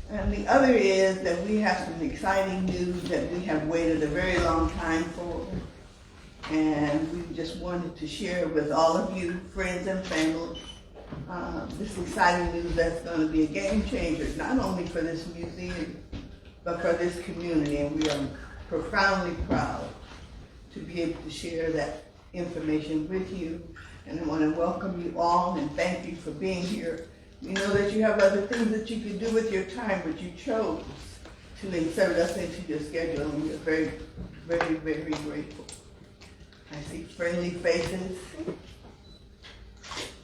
And the other is that we have some exciting news that we have waited a very long time for. And we just wanted to share with all of you, friends and family, this exciting news that's going to be a game changer, not only for this museum, but for this community. And we are profoundly proud to be able to share that information with you. And I want to welcome you all and thank you for being here. We know that you have other things that you could do with your time, but you chose to insert us into your schedule, and we are very, very, very grateful. I see friendly faces.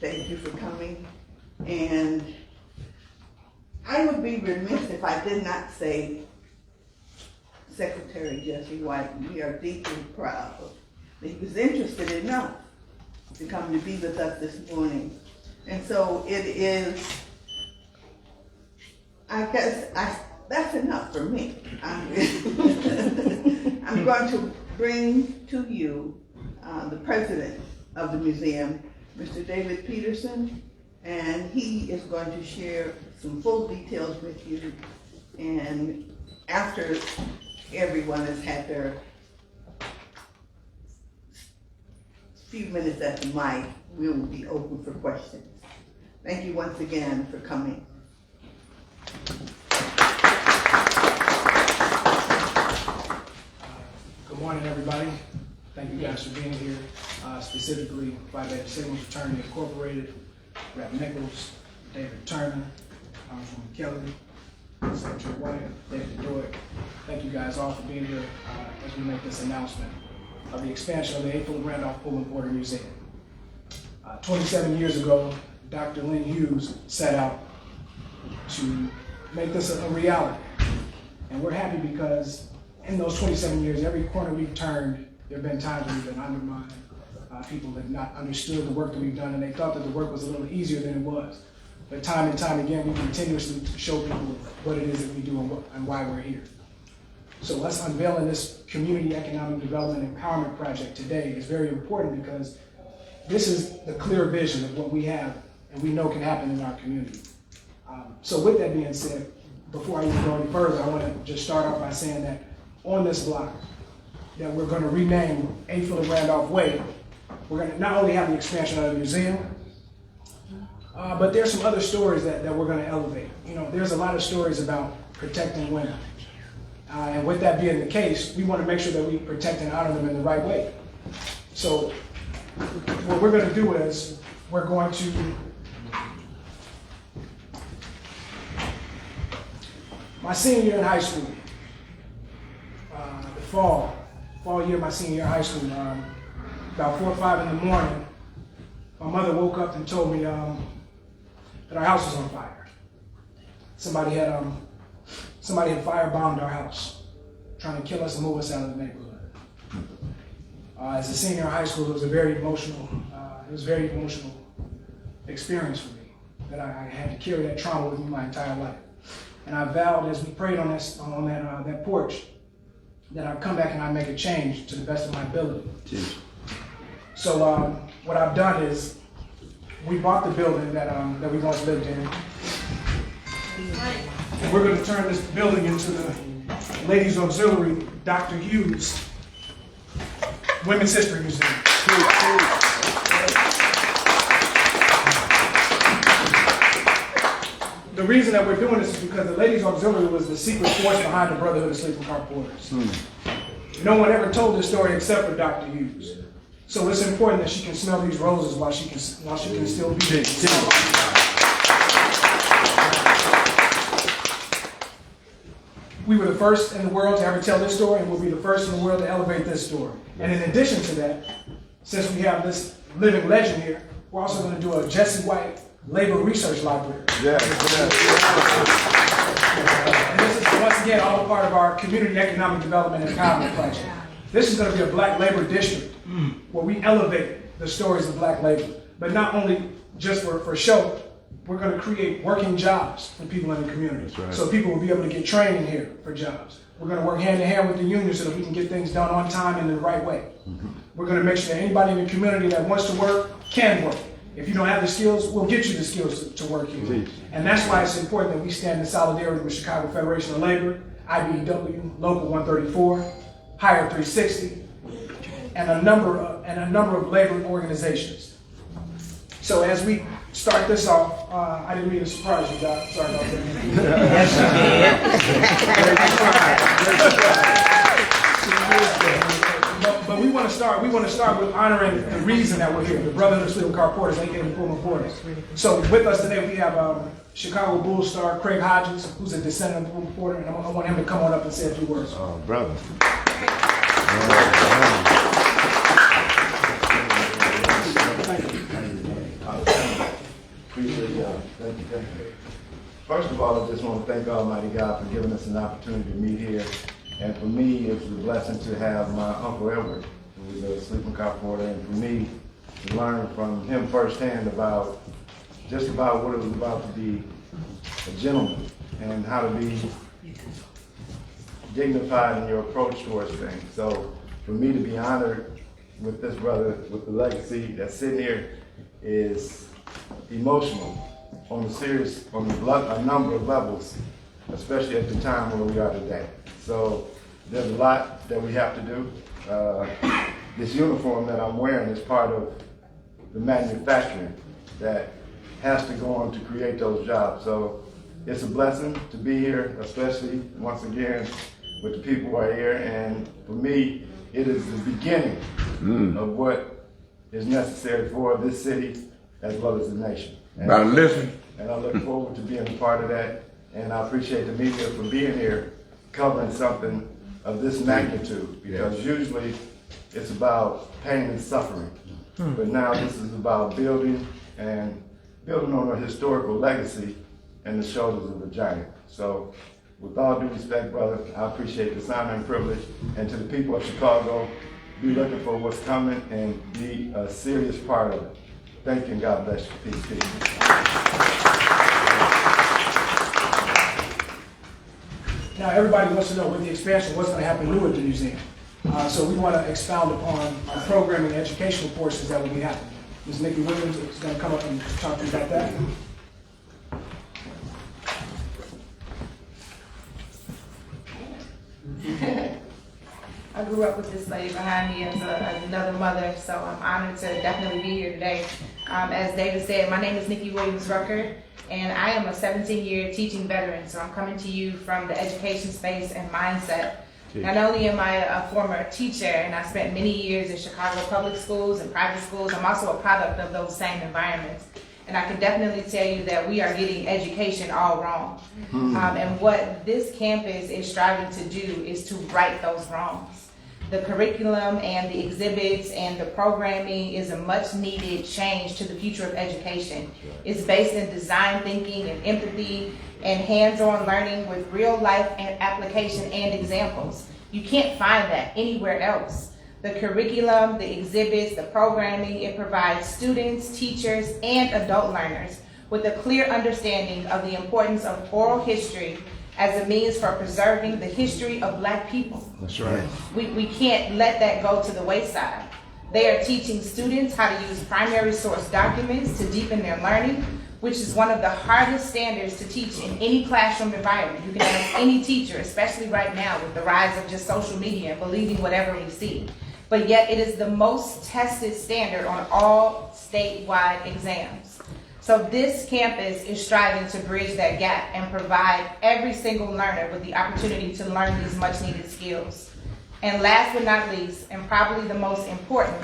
Thank you for coming. And I would be remiss if I did not say, Secretary Jesse White, we are deeply proud that he was interested enough to come to be with us this morning. And so it is, I guess, that's enough for me. I'm going to bring to you the president of the museum, Mr. David Peterson, and he is going to share some full details with you. And after everyone has had their few minutes at the mic, we will be open for questions. Thank you once again for coming. Good morning, everybody. Thank you guys for being here. Specifically, Phi Beta Sigma Fraternity Incorporated, Rep. Nichols, David Turner, Congresswoman Kelly, Secretary White, David Doig. Thank you guys all for being here as we make this announcement of the expansion of the 8th Randolph Pullman Porter Museum. 27 years ago, Dr. Lynn Hughes set out to make this a reality. And we're happy because in those 27 years, every corner we've turned, there have been times when we've been undermined. People have not understood the work that we've done, and they thought that the work was a little easier than it was. But time and time again, we continuously show people what it is that we do and why we're here. So us unveiling this community economic development empowerment project today is very important because this is the clear vision of what we have and we know can happen in our community. So with that being said, before I even go any further, I want to just start off by saying that on this block, that we're going to rename 8th Randolph Way. We're going to not only have the expansion of the museum, but there's some other stories that we're going to elevate. You know, there's a lot of stories about protecting women. And with that being the case, we want to make sure that we protect and honor them in the right way. So what we're going to do is we're going to my senior year in high school, the fall year of my senior year in high school, about 4 or 5 in the morning, my mother woke up and told me that our house was on fire. Somebody had firebombed our house, trying to kill us and move us out of the neighborhood. As a senior in high school, it was a very emotional, experience for me, that I had to carry that trauma with me my entire life. And I vowed as we prayed on that porch that I'd come back and I'd make a change to the best of my ability. Jeez. So what I've done is we bought the building that we once lived in. And we're going to turn this building into the Ladies Auxiliary Dr. Hughes Women's History Museum. The reason that we're doing this is because the Ladies Auxiliary was the secret force behind the Brotherhood of Sleeping Car Porters. No one ever told this story except for Dr. Hughes. So it's important that she can smell these roses while she can still be here. We were the first in the world to ever tell this story, and we'll be the first in the world to elevate this story. And in addition to that, since we have this living legend here, we're also going to do a Jesse White Labor Research Library. Yeah. And this is, once again, all a part of our Community Economic Development Empowerment Project. This is going to be a black labor district where we elevate the stories of black labor. But not only just for show, we're going to create working jobs for people in the community. Right. So people will be able to get training here for jobs. We're going to work hand in hand with the union so that we can get things done on time and in the right way. We're going to make sure that anybody in the community that wants to work can work. If you don't have the skills, we'll get you the skills to work here. And that's why it's important that we stand in solidarity with Chicago Federation of Labor, IBEW, Local 134, Hire 360, and a number of labor organizations. So as we start this off, I didn't mean to surprise you, Doc. Sorry about that. But we want to start with honoring the reason that we're here, the Brotherhood of Sleeping Car Porters, aka the Pullman Porters. So with us today we have Chicago Bulls star Craig Hodges, who's a descendant of the Pullman Porter, and I want him to come on up and say a few words. Oh, brother. Appreciate y'all. Thank you. First of all, I just want to thank Almighty God for giving us an opportunity to meet here. And for me, it was a blessing to have my Uncle Edward, who was a sleeping car porter, and for me to learn from him firsthand about what it was about to be a gentleman and how to be dignified in your approach towards things. So for me to be honored with this brother, with the legacy that's sitting here, is emotional on a number of levels, especially at the time where we are today. So there's a lot that we have to do. This uniform that I'm wearing is part of the manufacturing that has to go on to create those jobs. So it's a blessing to be here, especially once again with the people who are here. And for me, it is the beginning of what is necessary for this city as well as the nation. And I look forward to being a part of that. And I appreciate the media for being here, covering something of this magnitude, because usually it's about pain and suffering. But now this is about building on a historical legacy and the shoulders of a giant. So with all due respect, brother, I appreciate this honor and privilege. And to the people of Chicago, be looking for what's coming and be a serious part of it. Thank you and God bless you. Peace, peace. Now everybody wants to know with the expansion what's going to happen new at the museum. So we want to expound upon the programming and educational portions that will be happening. Ms. Nikki Williams is going to come up and talk to you about that. I grew up with this lady behind me as another mother, so I'm honored to definitely be here today. As David said, my name is Nikki Williams Rucker, and I am a 17-year teaching veteran, so I'm coming to you from the education space and mindset. Not only am I a former teacher, and I spent many years in Chicago public schools and private schools, I'm also a product of those same environments. And I can definitely tell you that we are getting education all wrong. And what this campus is striving to do is to right those wrongs. The curriculum and the exhibits and the programming is a much needed change to the future of education. It's based in design thinking and empathy and hands-on learning with real life and application and examples. You can't find that anywhere else. The curriculum, the exhibits, the programming, it provides students, teachers, and adult learners with a clear understanding of the importance of oral history as a means for preserving the history of Black people. That's right. We can't let that go to the wayside. They are teaching students how to use primary source documents to deepen their learning, which is one of the hardest standards to teach in any classroom environment. You can ask any teacher, especially right now with the rise of just social media and believing whatever we see. But yet it is the most tested standard on all statewide exams. So this campus is striving to bridge that gap and provide every single learner with the opportunity to learn these much needed skills. And last but not least, and probably the most important,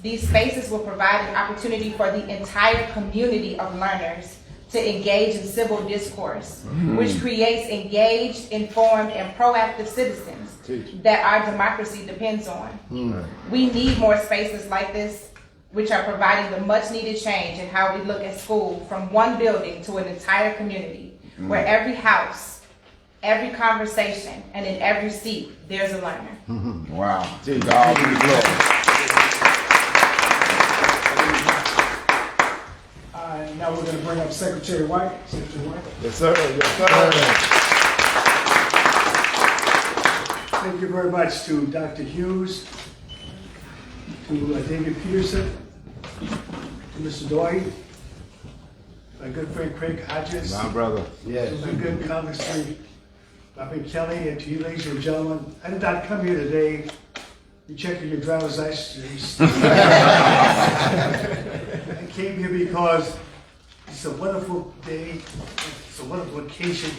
these spaces will provide an opportunity for the entire community of learners to engage in civil discourse, which creates engaged, informed, and proactive citizens that our democracy depends on. We need more spaces like this, which are providing the much needed change in how we look at school, from one building to an entire community, where every house, every conversation, and in every seat, there's a learner. Wow. To God be the glory. Now we're going to bring up Secretary White. Secretary White. Yes, sir. Yes, sir. Thank you very much to Dr. Hughes, to David Peterson, to Mr. Doyle, my good friend Craig Hodges. My brother. Yes. My good colleagues, Robert Kelly, and to you ladies and gentlemen. I did not come here today to check your driver's license. I came here because it's a wonderful day, it's a wonderful occasion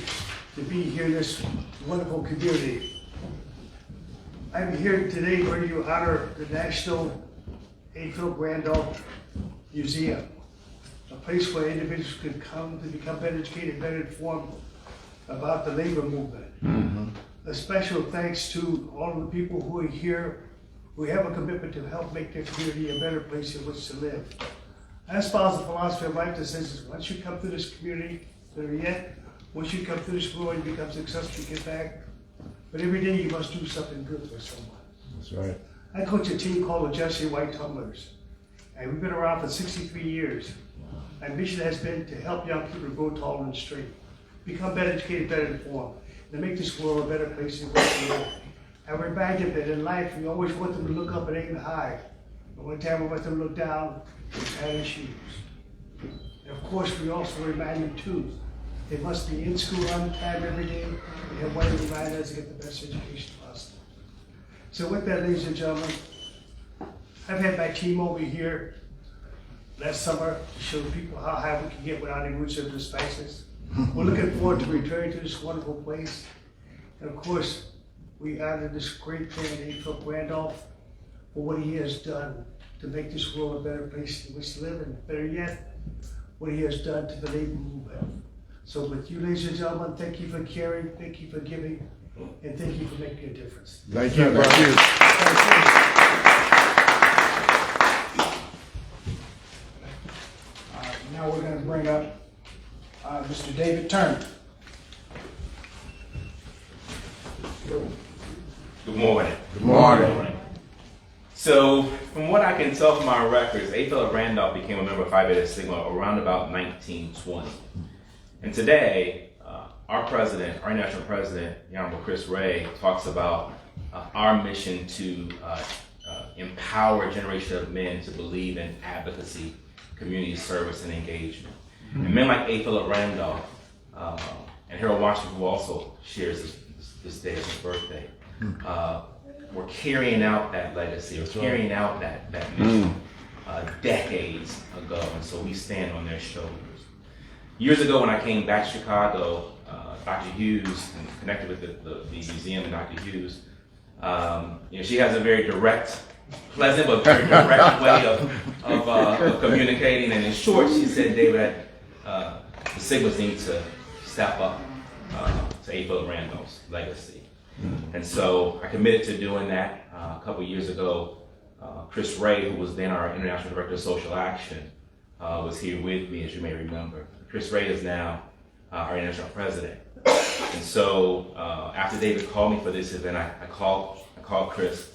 to be here in this wonderful community. I'm here today where you honor the National Philip Randolph Museum, a place where individuals could come to become better educated, better informed about the labor movement. A special thanks to all of the people who are here, who have a commitment to help make their community a better place in which to live. I espouse the philosophy of life that says, once you come to this community, better yet, once you come to this world and become successful, you get back. But every day you must do something good for someone. That's right. I coach a team called the Jesse White Tumblers, and we've been around for 63 years. My mission has been to help young people grow tall and straight, become better educated, better informed, and to make this world a better place in which to live. I remind them that in life, we always want them to look up and aim high. But one time we want them to look down and tie their shoes. And of course, we also remind them too, they must be in school on time every day. We have one to remind us to get the best education possible. So with that, ladies and gentlemen, I've had my team over here last summer to show people how high we can get without any roots or spices. We're looking forward to returning to this wonderful place. And of course, we honor this great man, Philip Randolph, for what he has done to make this world a better place in which to live, and better yet, what he has done to the labor movement. So with you, ladies and gentlemen, thank you for caring, thank you for giving, and thank you for making a difference. Thank you, brother. Thank Now we're going to bring up Mr. David Turner. Good morning. Good morning. So, from what I can tell from our records, A. Philip Randolph became a member of Phi Beta Sigma around about 1920. And today, our president, our international president, the Honorable Chris Ray, talks about our mission to empower a generation of men to believe in advocacy, community service, and engagement. And men like A. Philip Randolph and Harold Washington, who also shares this day as his birthday, were carrying out that legacy, or carrying out that mission decades ago, and so we stand on their shoulders. Years ago, when I came back to Chicago, Dr. Hughes, and connected with the museum and Dr. Hughes, she has a very direct, pleasant but very direct way of communicating, and in short, she said, David, the Sigmas need to step up to A. Philip Randolph's legacy. And so I committed to doing that. A couple years ago, Chris Ray, who was then our International Director of Social Action, was here with me, as you may remember. Chris Ray is now our International President. And so after David called me for this event, I called Chris.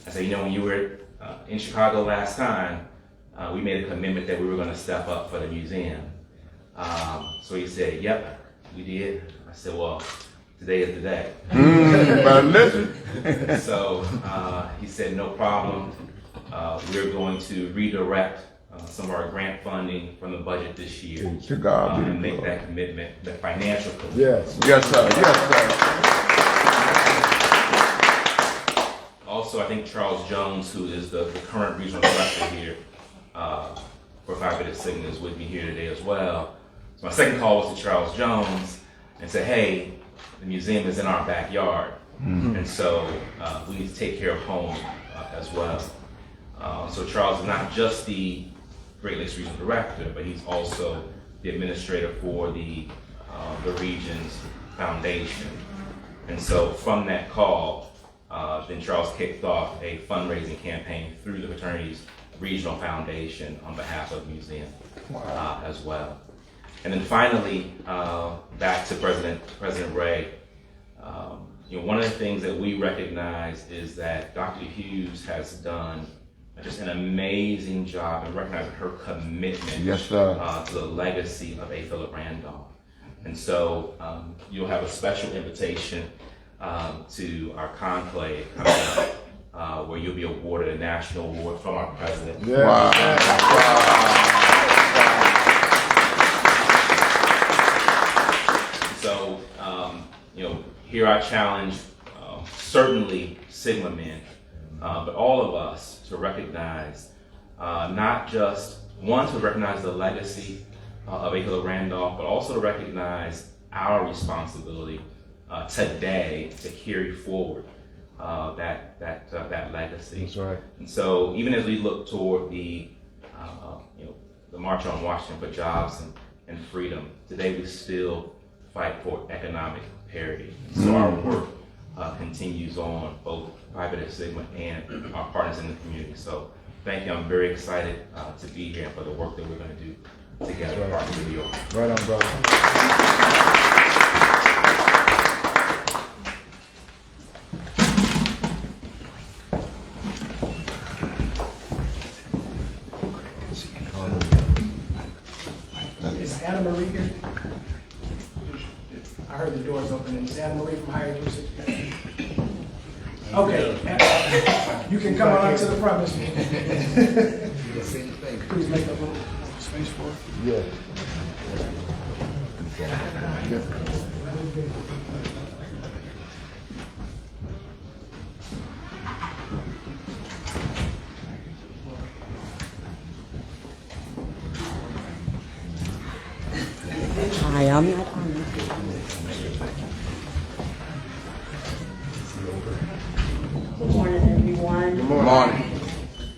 I said, when you were in Chicago last time, we made a commitment that we were going to step up for the museum. So he said, yep, we did. I said, well, today is the day. But listen. So he said, no problem. We're going to redirect some of our grant funding from the budget this year and make that commitment, the financial commitment. Yes, yes, sir. Yes, sir. Also, I think Charles Jones, who is the current regional director here for Phi Beta Sigma, is with me here today as well. So my second call was to Charles Jones and said, hey, the museum is in our backyard, and so we need to take care of home as well. So Charles is not just the Great Lakes Regional Director, but he's also the administrator for the region's foundation. And so from that call, then Charles kicked off a fundraising campaign through the fraternity's regional foundation on behalf of the museum as well. And then finally, back to President Ray. One of the things that we recognize is that Dr. Hughes has done just an amazing job in recognizing her commitment to the legacy of A. Philip Randolph. And so you'll have a special invitation to our conclave coming up, where you'll be awarded a national award from our president. Yeah. Wow. here I challenge certainly Sigma men, but all of us to recognize not just one, to recognize the legacy of A. Randolph, but also to recognize our responsibility today to carry forward that legacy. That's right. And so, even as we look toward the March on Washington for Jobs and Freedom, today we still fight for economic parity. So our work continues on, both private at Sigma and our partners in the community. So thank you. I'm very excited to be here and for the work that we're going to do together. Right. Partner New York. Right on, brother. Is Anna Marie here? I heard the doors opening. Is Anna Marie from Higher Education? Okay, Anna, you can come on up to the front, Ms. Please make a little space for her. Yeah. Hi, I'm not on. Good morning, everyone. Good morning.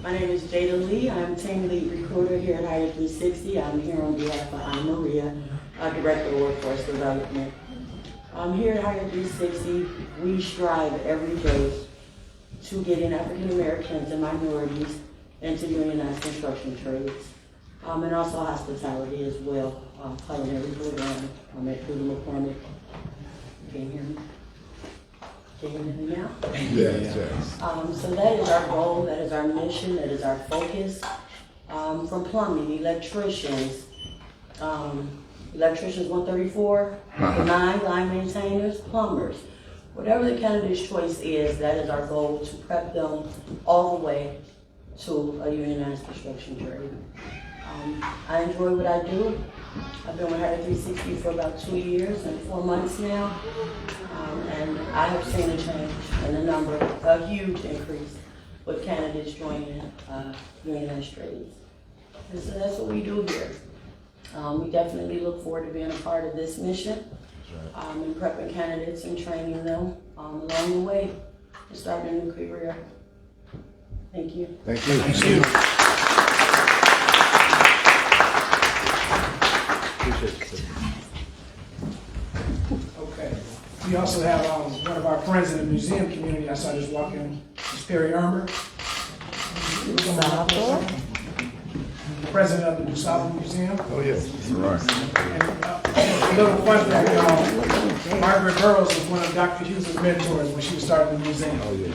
My name is Jada Lee. I'm team lead recruiter here at Hire 360. I'm here on behalf of Anna Maria, Director of Workforce Development. Here at Hire 360, we strive every day to getting African Americans and minorities into unionized construction trades, and also hospitality as well. Culinary program. I'm at Food McCormick. Can you hear me? Can you hear me now? Yes. So that is our goal, that is our mission, that is our focus. From plumbing, electricians, electricians 134, 9 line maintainers, plumbers. Whatever the candidate's choice is, that is our goal, to prep them all the way to a unionized construction trade. I enjoy what I do. I've been with Hire 360 for about 2 years and 4 months now, and I have seen a change in the number, a huge increase with candidates joining unionized trades. And so that's what we do here. We definitely look forward to being a part of this mission, and prepping candidates and training them along the way to start a new career. Thank you. Thank you. Thank you. Okay. We also have one of our friends in the museum community. I saw just walking, Ms. Perry Ermer. President of the DuSable Museum. Oh, yes. Right. And a little fun fact, Margaret Burroughs was one of Dr. Hughes' mentors when she was starting the museum. Oh, yeah.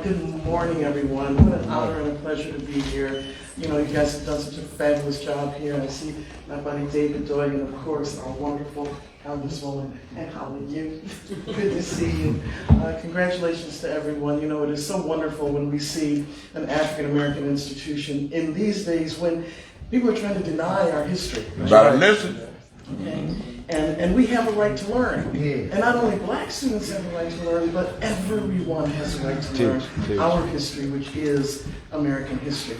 Good morning, everyone. What an honor and a pleasure to be here. You know, you guys have done such a fabulous job here. I see my buddy David Doyle, and of course, our wonderful Congresswoman, and how are you? Good to see you. Congratulations to everyone. You know, it is so wonderful when we see an African-American institution in these days when people are trying to deny our history. Better listen. Okay? And we have a right to learn. Yeah. And not only black students have a right to learn, but everyone has a right to learn our history, which is American history.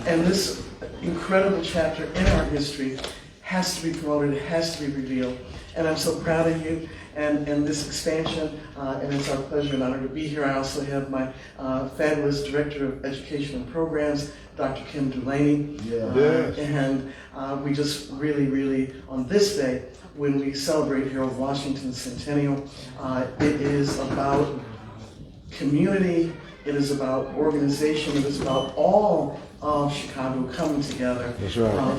And this incredible chapter in our history has to be promoted, it has to be revealed. And I'm so proud of you and this expansion, and it's our pleasure and honor to be here. I also have my fabulous Director of Education and Programs, Dr. Kim Dulaney. Yes. And we just really, on this day, when we celebrate Harold Washington's centennial, it is about community, it is about organization, it is about all of Chicago coming together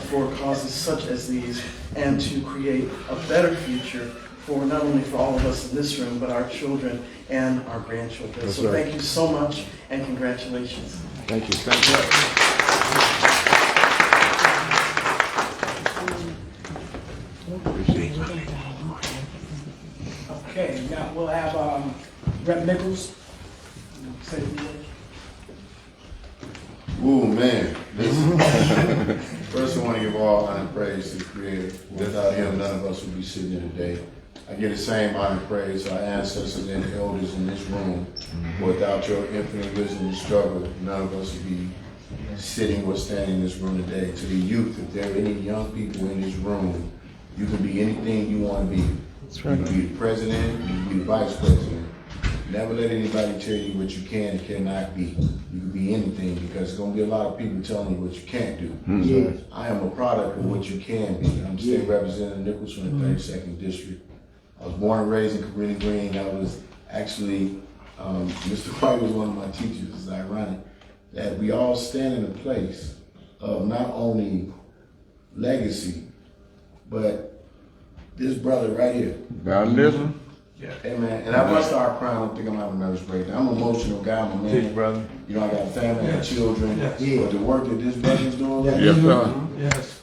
for causes such as these, and to create a better future for not only for all of us in this room, but our children and our grandchildren. That's so right. Thank you so much, and congratulations. Thank you. Thank you. Okay, now we'll have Rep. Nichols. Say a few words. Ooh, man. Listen. First, I want to give all honor and praise to the Creator. Without Him, none of us would be sitting here today. I give the same honor and praise to our ancestors and the elders in this room. Without your infinite wisdom and struggle, none of us would be sitting or standing in this room today. To the youth, if there are any young people in this room, you can be anything you want to be. You can be the president, you can be the vice president. Never let anybody tell you what you can and cannot be. You can be anything, because there's going to be a lot of people telling you what you can't do. So I am a product of what you can be. I'm State Representative Nichols from the 32nd District. I was born and raised in Cabrini Green. I was actually, Mr. White was one of my teachers. It's ironic that we all stand in a place of not only legacy, but this brother right here. God listen. Hey man, and I must start crying. I don't think I'm having a nervous breakdown. I'm an emotional guy, my man. Brother. You know, I got a family, I got children. But the work that this brother's doing, Yes, sir. Yes.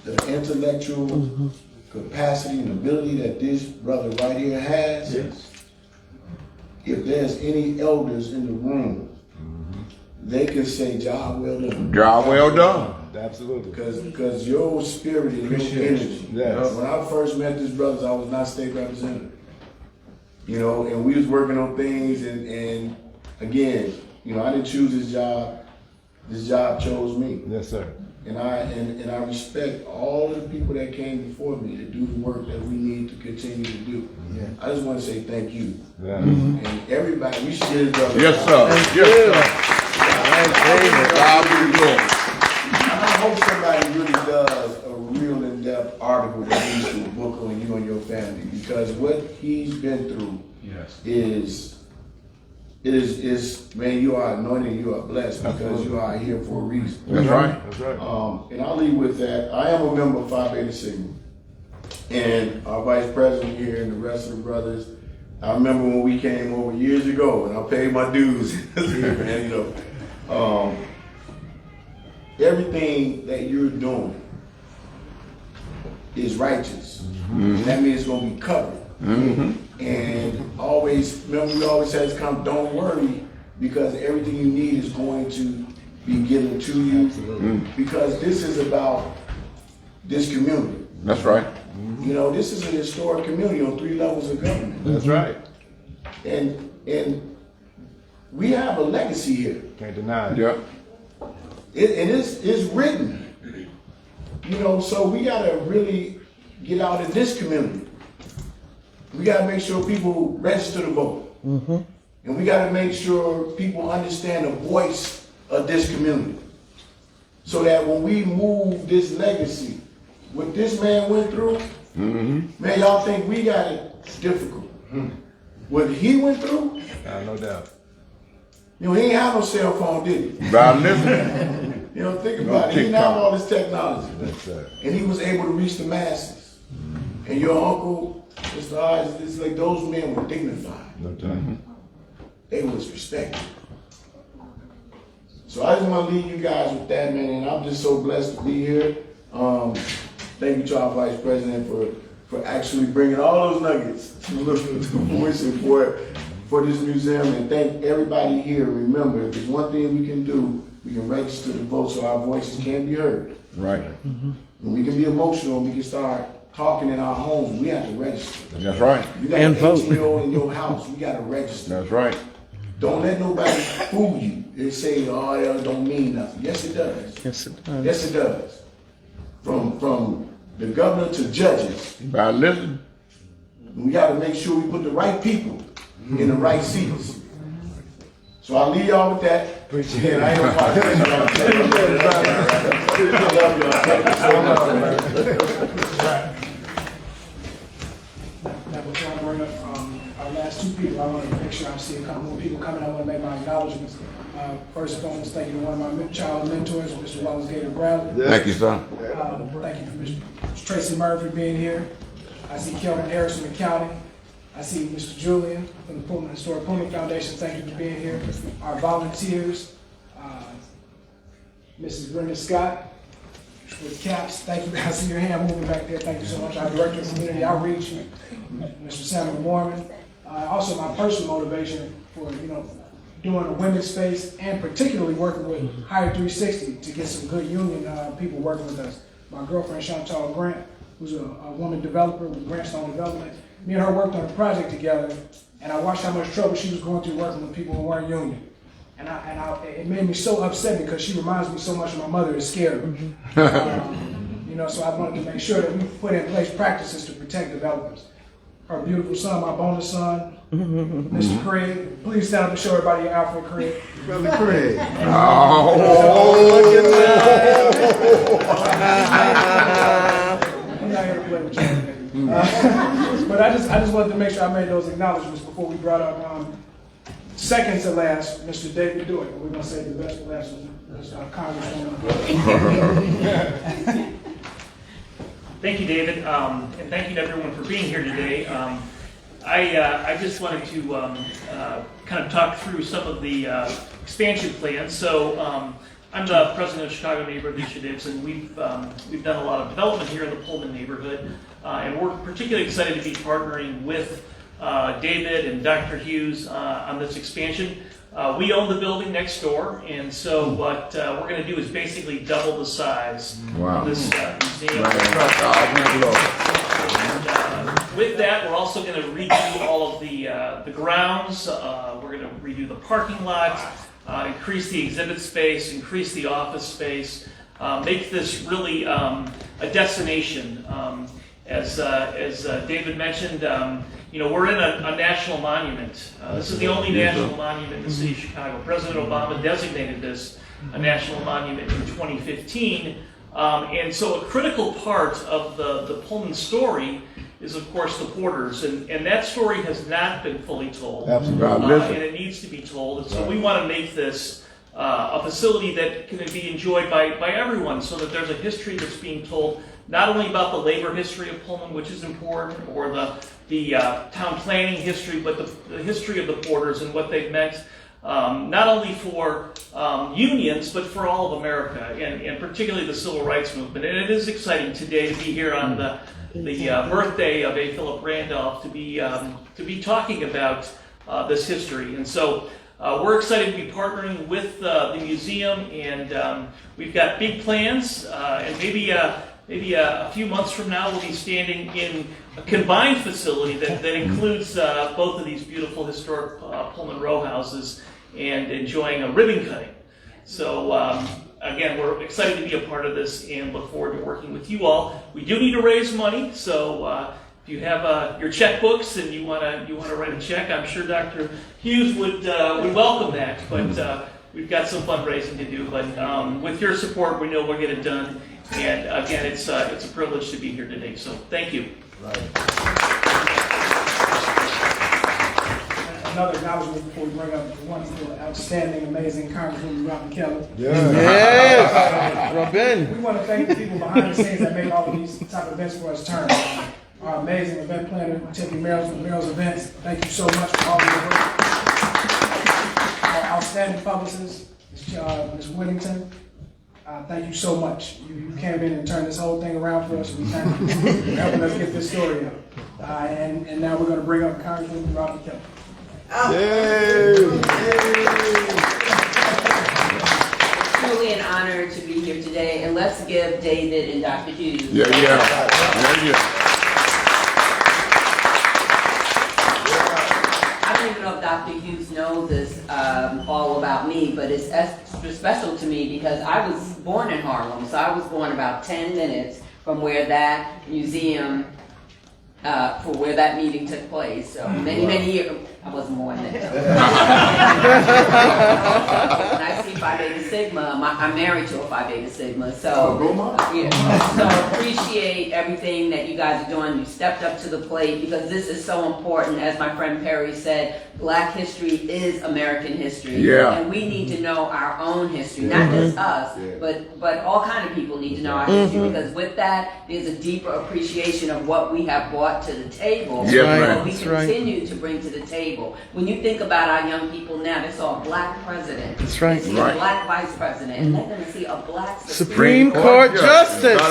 the intellectual capacity and ability that this brother right here has. If there's any elders in the room, they can say, "Job well done." Job well done. Absolutely. Because your spirit and your energy. Yes. When I first met this brother, I was not state representative. You know, and we was working on things, and again, you know, I didn't choose this job. This job chose me. Yes, sir. And I respect all of the people that came before me to do the work that we need to continue to do. Yeah. I just want to say thank you. Yeah. And everybody, we should get it done. Yes, sir. God be the glory. I hope somebody really does a real in-depth article that leads to a book on you and your family, because what he's been through is man, you are anointed, you are blessed, because you are here for a reason. That's right. That's right. And I'll leave with that. I am a member of Phi Beta Sigma, and our vice president here and the rest of the brothers. I remember when we came over years ago, and I paid my dues. Man, you know, everything that you're doing is righteous. And that means it's going to be covered. And always, remember, we always say, don't worry, because everything you need is going to be given to you. Because this is about this community. That's right. You know, this is a historic community on 3 levels of government. That's right. And we have a legacy here. Can't deny it. Yeah. And it's written. You know, so we gotta really get out in this community. We gotta make sure people register to vote. And we gotta make sure people understand the voice of this community. So that when we move this legacy, what this man went through, man, y'all think we got it difficult. What he went through, No doubt. you know, he ain't have no cell phone, did he? God listen. You know, think about it. He didn't have all this technology. That's right. And he was able to reach the masses. And your uncle, Mr. Hodges, it's like those men were dignified. No time. They was respected. So I just want to leave you guys with that, man. And I'm just so blessed to be here. Thank you to our Vice President for actually bringing all those nuggets to fruition for this museum. And thank everybody here. Remember, if there's one thing we can do, we can register to vote so our voices can be heard. Right. And we can be emotional, and we can start talking in our homes. We have to register. That's right. You got an 18-year-old in your house, we got to register. That's right. Don't let nobody fool you. They say, oh, that don't mean nothing. Yes, it does. Yes, it does. Yes, it does. From the governor to judges, God listen. we got to make sure we put the right people in the right seats. So I'll leave y'all with that. Appreciate it. I ain't gonna fight. I love y'all. Thank you so much. Now, before I bring up our last 2 people, I want to make sure I see a couple more people coming. I want to make my acknowledgements. First and foremost, thank you to one of my child mentors, Mr. Wallace Gator Bradley. Thank you, sir. Thank you for Mr. Tracy Murphy being here. I see Kelvin Harris from the county. I see Mr. Julian from the Pullman Historic Pullman Foundation. Thank you for being here. Our volunteers, Mrs. Brenda Scott with CAPS. Thank you. I see your hand moving back there. Thank you so much. Our Director of Community Outreach, Mr. Samuel Mormon. Also, my personal motivation for doing a women's space, and particularly working with Hire 360 to get some good union people working with us. My girlfriend Chantal Grant, who's a woman developer with Grantstone Development, me and her worked on a project together, and I watched how much trouble she was going through working with people who weren't union. And it made me so upset because she reminds me so much of my mother is scared. You know, so I wanted to make sure that we put in place practices to protect developers. Her beautiful son, my bonus son, Mr. Craig. Please stand up and show everybody your outfit, Craig. Brother Craig. I'm not here to play with you. But I just wanted to make sure I made those acknowledgments before we brought up second to last, Mr. David Dewitt. We're going to say the best for last, Congresswoman. Thank you, David, and thank you to everyone for being here today. I just wanted to kind of talk through some of the expansion plans. So I'm the president of Chicago Neighborhood Initiatives, and we've done a lot of development here in the Pullman neighborhood, and we're particularly excited to be partnering with David and Dr. Hughes on this expansion. We own the building next door, and so what we're going to do is basically double the size of this museum. And, with that, we're also going to redo all of the grounds. We're going to redo the parking lot, increase the exhibit space, increase the office space, make this really a destination. As David mentioned, you know, we're in a national monument. This is the only national monument in the city of Chicago. President Obama designated this a national monument in 2015. And so a critical part of the Pullman story is, of course, the Porters. And that story has not been fully told. Absolutely. And it needs to be told. And so we want to make this a facility that can be enjoyed by everyone, so that there's a history that's being told, not only about the labor history of Pullman, which is important, or the town planning history, but the history of the Porters and what they've meant, not only for unions, but for all of America, and particularly the civil rights movement. And it is exciting today to be here on the birthday of A. Philip Randolph to be talking about this history. And so we're excited to be partnering with the museum, and we've got big plans, and maybe a few months from now we'll be standing in a combined facility that includes both of these beautiful historic Pullman row houses and enjoying a ribbon cutting. So again, we're excited to be a part of this and look forward to working with you all. We do need to raise money, so if you have your checkbooks and you want to write a check, I'm sure Dr. Hughes would welcome that. But we've got some fundraising to do. But with your support, we know we'll get it done. And again, it's a privilege to be here today. So thank you. Another acknowledgement before we bring up the wonderful, outstanding, amazing Congresswoman Robin Kelly. Yes, Robin. We want to thank the people behind the scenes that make all of these type of events for us turn. Our amazing event planner, Tiffany Merrills with Merrills Events. Thank you so much for all of your work. Our outstanding publicist, Ms. Whittington. Thank you so much. You came in and turned this whole thing around for us. We thank you for helping us get this story out. And now we're going to bring up Congresswoman Robin Kelly. Truly an honor to be here today, and let's give David and Dr. Hughes. I don't even know if Dr. Hughes knows this all about me, but it's extra special to me because I was born in Harlem, so I was born about 10 minutes from where that museum, for where that meeting took place. So many years. I wasn't born then. And I see Phi Beta Sigma. I'm married to a Phi Beta Sigma. So, so appreciate everything that you guys are doing. You stepped up to the plate because this is so important. As my friend Perry said, Black history is American history. Yeah. And we need to know our own history, not just us, but all kind of people need to know our history, because with that, there's a deeper appreciation of what we have brought to the table, what we continue to bring to the table. When you think about our young people now, they saw a Black president. That's right. They see a Black vice president, and they're going to see a Black Supreme Court Justice.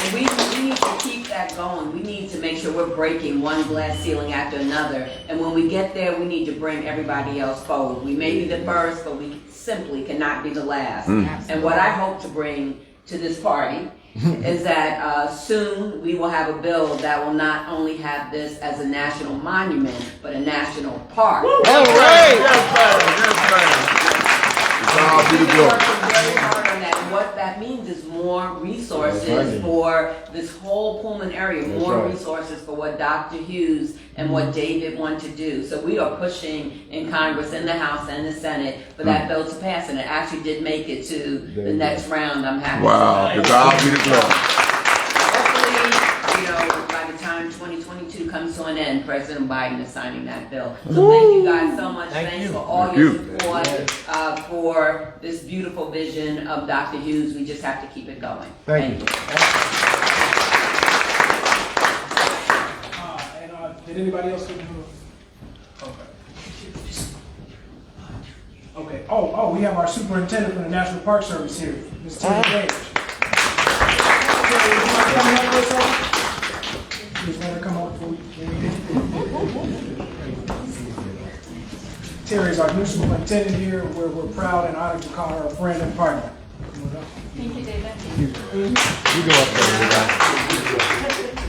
And we need to keep that going, we need to make sure we're breaking one glass ceiling after another. And when we get there, we need to bring everybody else forward. We may be the first, but we simply cannot be the last. And what I hope to bring to this party is that soon we will have a bill that will not only have this as a national monument, but a national park. All right. We're working very hard on that. And what that means is more resources for this whole Pullman area, more resources for what Dr. Hughes and what David want to do. So we are pushing in Congress, in the House and the Senate for that bill to pass, and it actually did make it to the next round. I'm happy. Wow, to God be the glory. Hopefully, you know, by the time 2022 comes to an end, President Biden is signing that bill. So thank you guys so much. Thanks for all your support for this beautiful vision of Dr. Hughes. We just have to keep it going. Thank you. Did anybody else do? Okay. Oh, we have our superintendent from the National Park Service here, Ms. Terry Gage. Terry, would you mind coming up with us? Please let her come up for you. Terry is our new superintendent here. We're proud and honored to call her a friend and partner. Thank you, David. You go up there.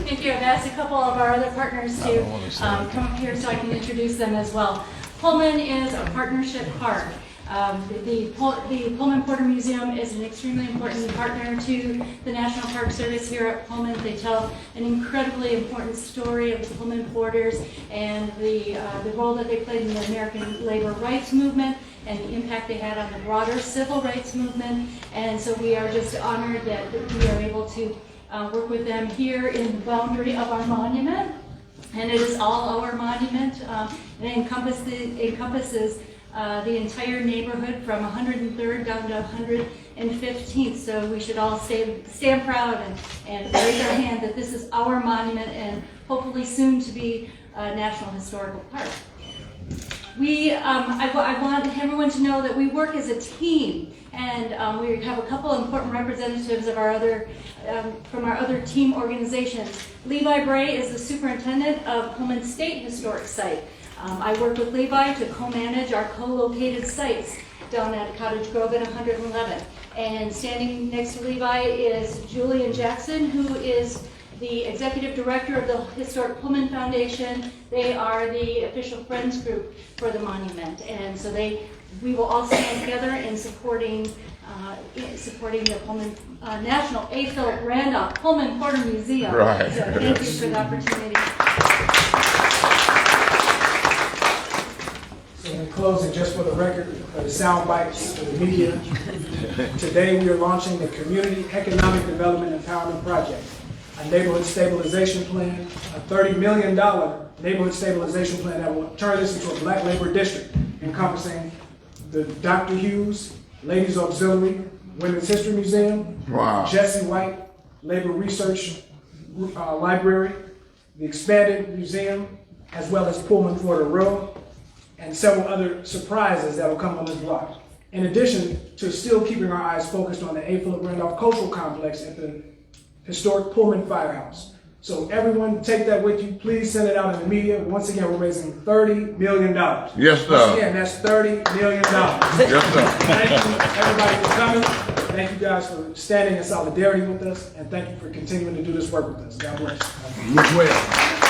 Thank you. I've asked a couple of our other partners to come up here so I can introduce them as well. Pullman is a partnership park. The Pullman Porter Museum is an extremely important partner to the National Park Service here at Pullman. They tell an incredibly important story of the Pullman Porters and the role that they played in the American labor rights movement and the impact they had on the broader civil rights movement. And so we are just honored that we are able to work with them here in the boundary of our monument. And it is all our monument. It encompasses the entire neighborhood from 103rd down to 115th. So we should all stand proud and raise our hand that this is our monument and hopefully soon to be a National Historical Park. I want everyone to know that we work as a team, and we have a couple of important representatives of from our other team organizations. Levi Bray is the superintendent of Pullman State Historic Site. I work with Levi to co-manage our co-located sites down at Cottage Grove at 111. And standing next to Levi is Julian Jackson, who is the executive director of the Historic Pullman Foundation. They are the official friends group for the monument, and so we will all stand together in supporting the Pullman National A. Philip Randolph Pullman Porter Museum. Right. So thank you for the opportunity. So in closing, just for the record, for the sound bites for the media, today we are launching the Community Economic Development Empowerment Project, a neighborhood stabilization plan, a $30 million neighborhood stabilization plan that will turn this into a black labor district encompassing the Dr. Hughes Ladies Auxiliary Women's History Museum, Jesse White Labor Research Library, the expanded museum, as well as Pullman Porter Road, and several other surprises that will come on this block. In addition to still keeping our eyes focused on the A. Philip Randolph Cultural Complex at the historic Pullman Firehouse. So everyone take that with you. Please send it out in the media. Once again, we're raising $30 million. Yes, sir. Once again, that's $30 million. Yes, sir. Thank you, everybody, for coming. Thank you guys for standing in solidarity with us, and thank you for continuing to do this work with us. God bless. You as well.